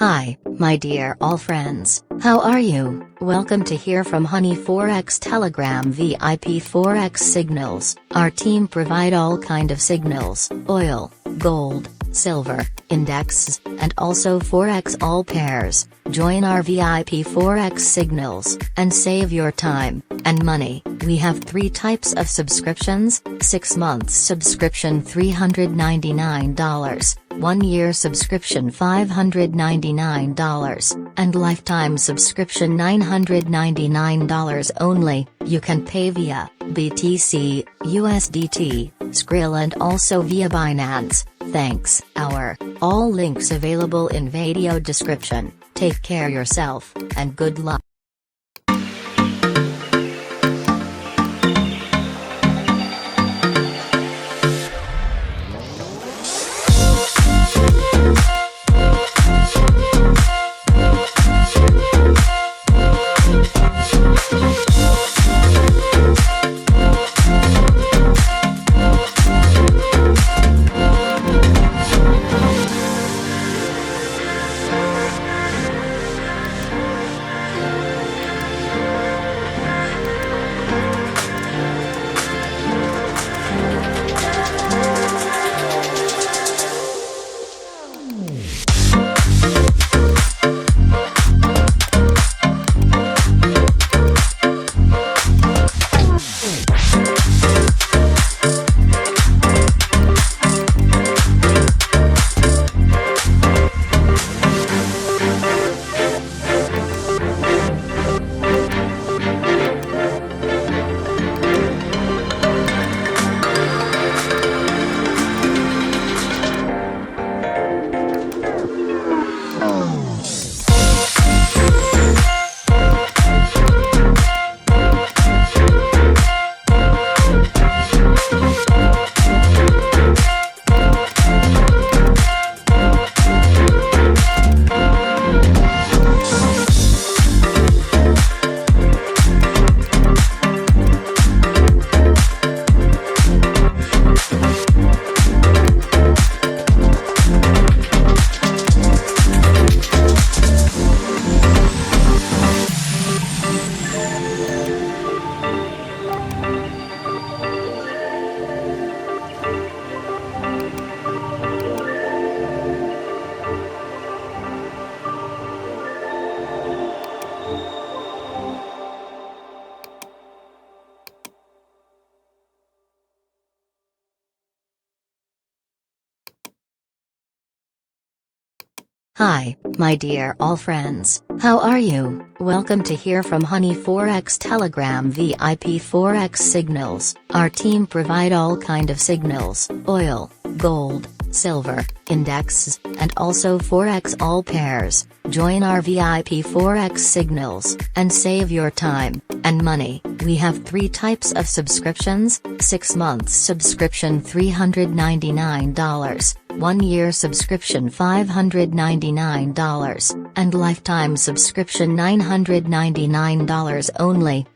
Hi, my dear all friends, how are you? Welcome to hear from Honey Forex Telegram VIP Forex signals. Our team provide all kind of signals, oil, gold, silver, indexes, and also Forex all pairs. Join our VIP Forex signals, and save your time and money. We have 3 types of subscriptions: 6 months subscription $399, 1 year subscription $599, and lifetime subscription $999 only. You can pay via BTC, USDT, Skrill and also via Binance. Thanks. All links available in video description. Take care yourself, and good luck. Hi, my dear all friends, how are you? Welcome to hear from Honey Forex Telegram VIP Forex signals. Our team provide all kind of signals, oil, gold, silver, indexes, and also Forex all pairs. Join our VIP Forex signals, and save your time and money. We have 3 types of subscriptions: 6 months subscription $399, 1 year subscription $599, and lifetime subscription $999 only.